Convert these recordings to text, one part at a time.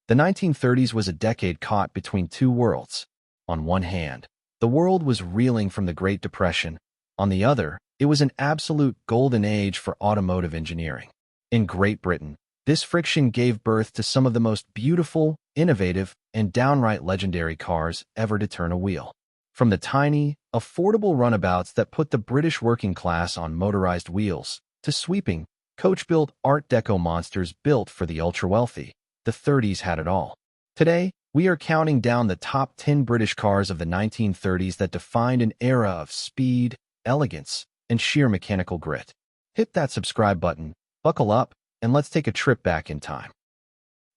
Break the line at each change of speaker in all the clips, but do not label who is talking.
The 1930s was a decade caught between two worlds. On one hand, the world was reeling from the Great Depression. On the other, it was an absolute golden age for automotive engineering. In Great Britain, this friction gave birth to some of the most beautiful, innovative, and downright legendary cars ever to turn a wheel. From the tiny, affordable runabouts that put the British working class on motorized wheels, to sweeping, coach-built Art Deco monsters built for the ultra-wealthy, the 30s had it all. Today, we are counting down the top 10 British cars of the 1930s that defined an era of speed, elegance, and sheer mechanical grit. Hit that subscribe button, buckle up, and let's take a trip back in time.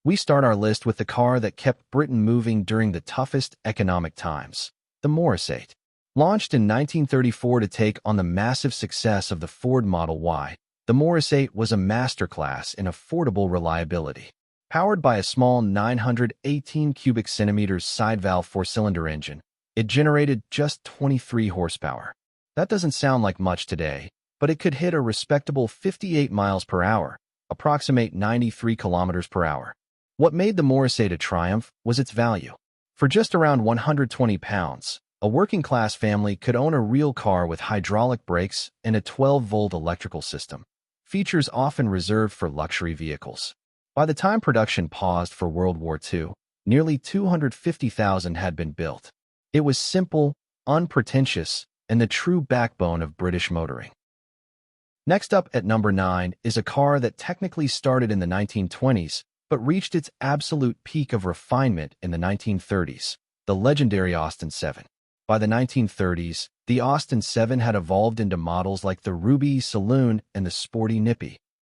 We start our list with the car that kept Britain moving during the toughest economic times, the Morris 8. Launched in 1934 to take on the massive success of the Ford Model Y, the Morris 8 was a masterclass in affordable reliability. Powered by a small 918 cubic centimeters side-valve four-cylinder engine, it generated just 23 horsepower. That doesn't sound like much today, but it could hit a respectable 58 miles per hour, approximate 93 kilometers per hour. What made the Morris 8 a triumph was its value. For just around 120 pounds, a working-class family could own a real car with hydraulic brakes and a 12-volt electrical system, features often reserved for luxury vehicles. By the time production paused for World War II, nearly 250,000 had been built. It was simple, unpretentious, and the true backbone of British motoring. Next up at number 9 is a car that technically started in the 1920s, but reached its absolute peak of refinement in the 1930s, the legendary Austin 7. By the 1930s, the Austin 7 had evolved into models like the Ruby Saloon and the Sporty Nippy.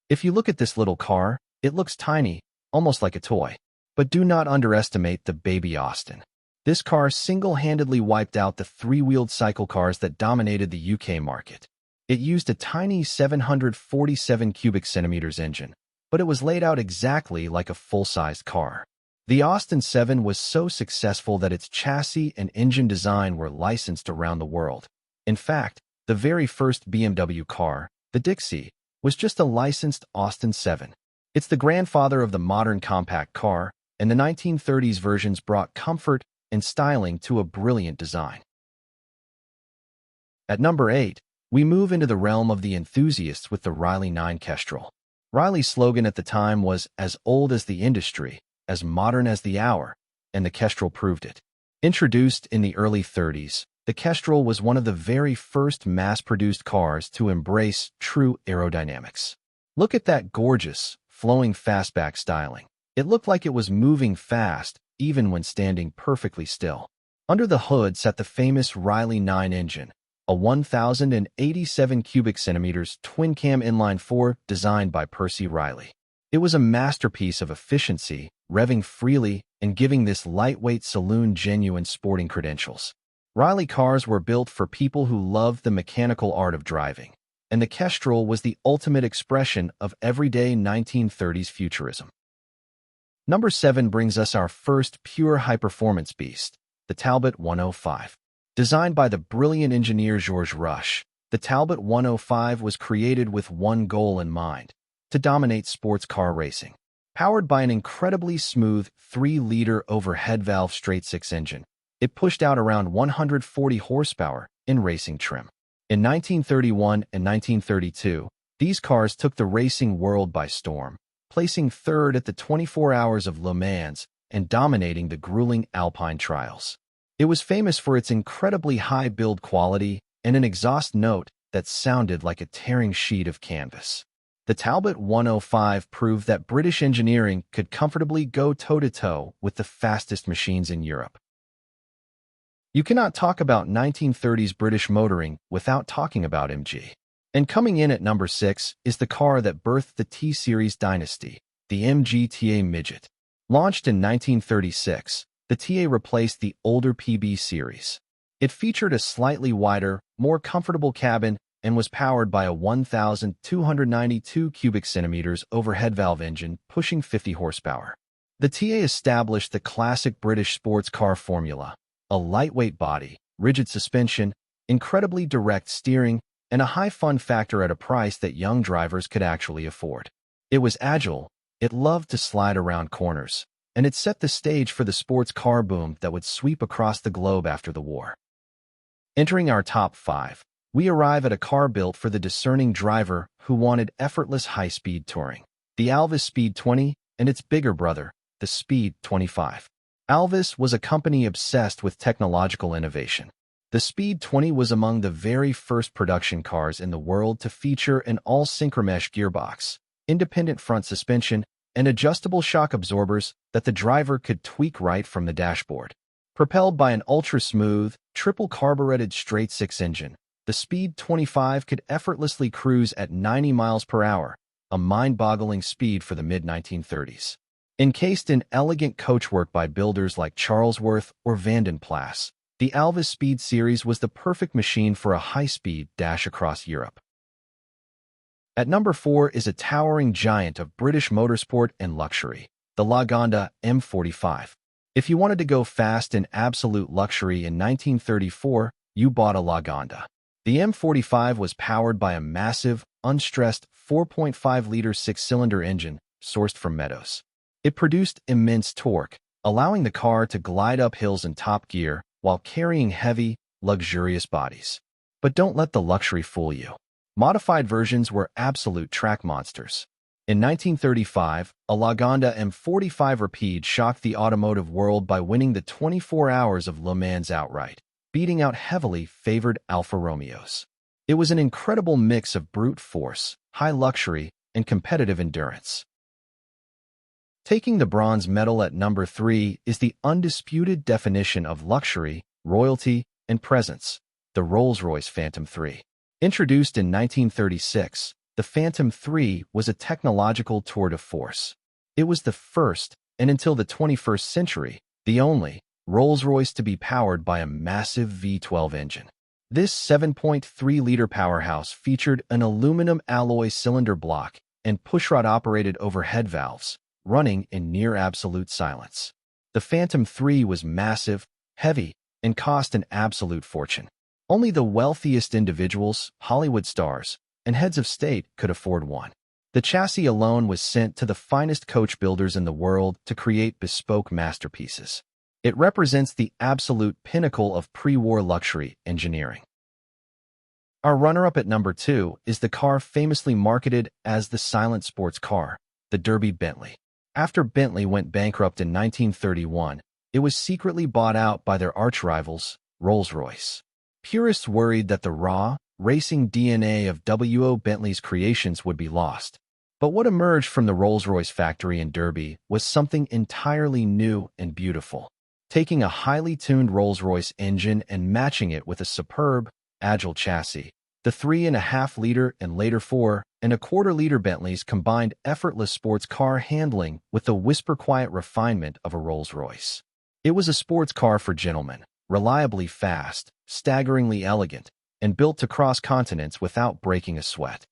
If you look at this little car, it looks tiny, almost like a toy. But do not underestimate the baby Austin. This car single-handedly wiped out the three-wheeled cycle cars that dominated the UK market. It used a tiny 747 cubic centimeters engine, but it was laid out exactly like a full-sized car. The Austin 7 was so successful that its chassis and engine design were licensed around the world. In fact, the very first BMW car, the Dixie, was just a licensed Austin 7. It's the grandfather of the modern compact car, and the 1930s versions brought comfort and styling to a brilliant design. At number 8, we move into the realm of the enthusiasts with the Riley 9 Kestrel. Riley's slogan at the time was "as old as the industry, as modern as the hour," and the Kestrel proved it. Introduced in the early 30s, the Kestrel was one of the very first mass-produced cars to embrace true aerodynamics. Look at that gorgeous, flowing fastback styling. It looked like it was moving fast, even when standing perfectly still. Under the hood sat the famous Riley 9 engine, a 1,087 cubic centimeters twin-cam inline-4 designed by Percy Riley. It was a masterpiece of efficiency, revving freely and giving this lightweight saloon genuine sporting credentials. Riley cars were built for people who loved the mechanical art of driving, and the Kestrel was the ultimate expression of everyday 1930s futurism. Number 7 brings us our first pure high-performance beast, the Talbot 105. Designed by the brilliant engineer George Rush, the Talbot 105 was created with one goal in mind: to dominate sports car racing. Powered by an incredibly smooth 3-liter overhead valve straight-six engine, it pushed out around 140 horsepower in racing trim. In 1931 and 1932, these cars took the racing world by storm, placing third at the 24 Hours of Le Mans and dominating the grueling Alpine trials. It was famous for its incredibly high build quality and an exhaust note that sounded like a tearing sheet of canvas. The Talbot 105 proved that British engineering could comfortably go toe-to-toe with the fastest machines in Europe. You cannot talk about 1930s British motoring without talking about MG. And coming in at number 6 is the car that birthed the T-Series dynasty, the MG TA Midget. Launched in 1936, the TA replaced the older PB series. It featured a slightly wider, more comfortable cabin and was powered by a 1,292 cubic centimeters overhead valve engine pushing 50 horsepower. The TA established the classic British sports car formula: a lightweight body, rigid suspension, incredibly direct steering, and a high fun factor at a price that young drivers could actually afford. It was agile, it loved to slide around corners, and it set the stage for the sports car boom that would sweep across the globe after the war. Entering our top 5, we arrive at a car built for the discerning driver who wanted effortless high-speed touring. The Alvis Speed 20 and its bigger brother, the Speed 25. Alvis was a company obsessed with technological innovation. The Speed 20 was among the very first production cars in the world to feature an all-synchromesh gearbox, independent front suspension, and adjustable shock absorbers that the driver could tweak right from the dashboard. Propelled by an ultra-smooth, triple-carbureted straight-six engine, the Speed 25 could effortlessly cruise at 90 miles per hour, a mind-boggling speed for the mid-1930s. Encased in elegant coachwork by builders like Charlesworth or Vanden Plas, the Alvis Speed series was the perfect machine for a high-speed dash across Europe. At number 4 is a towering giant of British motorsport and luxury, the Lagonda M45. If you wanted to go fast in absolute luxury in 1934, you bought a Lagonda. The M45 was powered by a massive, unstressed 4.5-liter six-cylinder engine sourced from Meadows. It produced immense torque, allowing the car to glide up hills in top gear while carrying heavy, luxurious bodies. But don't let the luxury fool you. Modified versions were absolute track monsters. In 1935, a Lagonda M45 Rapide shocked the automotive world by winning the 24 Hours of Le Mans outright, beating out heavily favored Alfa Romeos. It was an incredible mix of brute force, high luxury, and competitive endurance. Taking the bronze medal at number 3 is the undisputed definition of luxury, royalty, and presence, the Rolls-Royce Phantom 3. Introduced in 1936, the Phantom 3 was a technological tour de force. It was the first, and until the 21st century, the only, Rolls-Royce to be powered by a massive V12 engine. This 7.3-liter powerhouse featured an aluminum alloy cylinder block and pushrod-operated overhead valves, running in near-absolute silence. The Phantom 3 was massive, heavy, and cost an absolute fortune. Only the wealthiest individuals, Hollywood stars, and heads of state could afford one. The chassis alone was sent to the finest coach builders in the world to create bespoke masterpieces. It represents the absolute pinnacle of pre-war luxury engineering. Our runner-up at number 2 is the car famously marketed as the silent sports car, the Derby Bentley. After Bentley went bankrupt in 1931, it was secretly bought out by their arch-rivals, Rolls-Royce. Purists worried that the raw, racing DNA of W.O. Bentley's creations would be lost. But what emerged from the Rolls-Royce factory in Derby was something entirely new and beautiful. Taking a highly tuned Rolls-Royce engine and matching it with a superb, agile chassis, the 3.5-liter and later 4.25-liter Bentleys combined effortless sports car handling with the whisper-quiet refinement of a Rolls-Royce. It was a sports car for gentlemen, reliably fast, staggeringly elegant, and built to cross continents without breaking a sweat.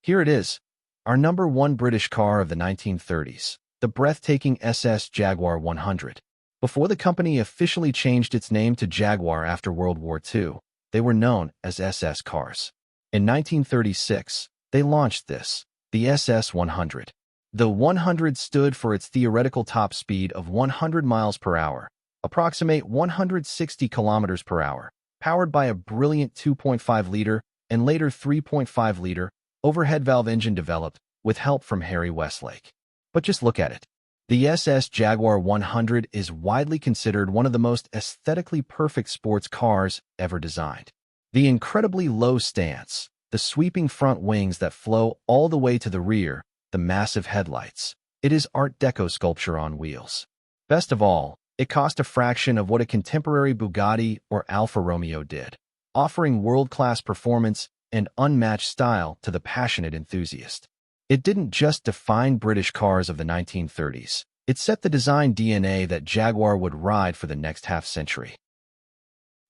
Here it is, our number 1 British car of the 1930s, the breathtaking SS Jaguar 100. Before the company officially changed its name to Jaguar after World War II, they were known as SS cars. In 1936, they launched the SS 100. The 100 stood for its theoretical top speed of 100 miles per hour, approximate 160 kilometers per hour, powered by a brilliant 2.5-liter and later 3.5-liter overhead valve engine developed with help from Harry Westlake. But just look at it. The SS Jaguar 100 is widely considered one of the most aesthetically perfect sports cars ever designed. The incredibly low stance, the sweeping front wings that flow all the way to the rear, the massive headlights. It is Art Deco sculpture on wheels. Best of all, it cost a fraction of what a contemporary Bugatti or Alfa Romeo did, offering world-class performance and unmatched style to the passionate enthusiast. It didn't just define British cars of the 1930s. It set the design DNA that Jaguar would ride for the next half-century.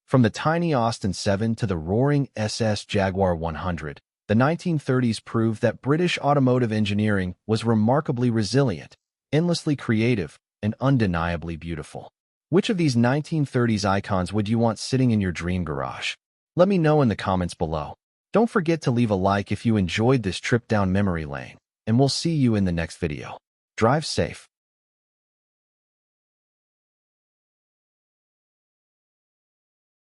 From the tiny Austin 7 to the roaring SS Jaguar 100, the 1930s proved that British automotive engineering was remarkably resilient, endlessly creative, and undeniably beautiful. Which of these 1930s icons would you want sitting in your dream garage? Let me know in the comments below. Don't forget to leave a like if you enjoyed this trip down memory lane, and we'll see you in the next video. Drive safe.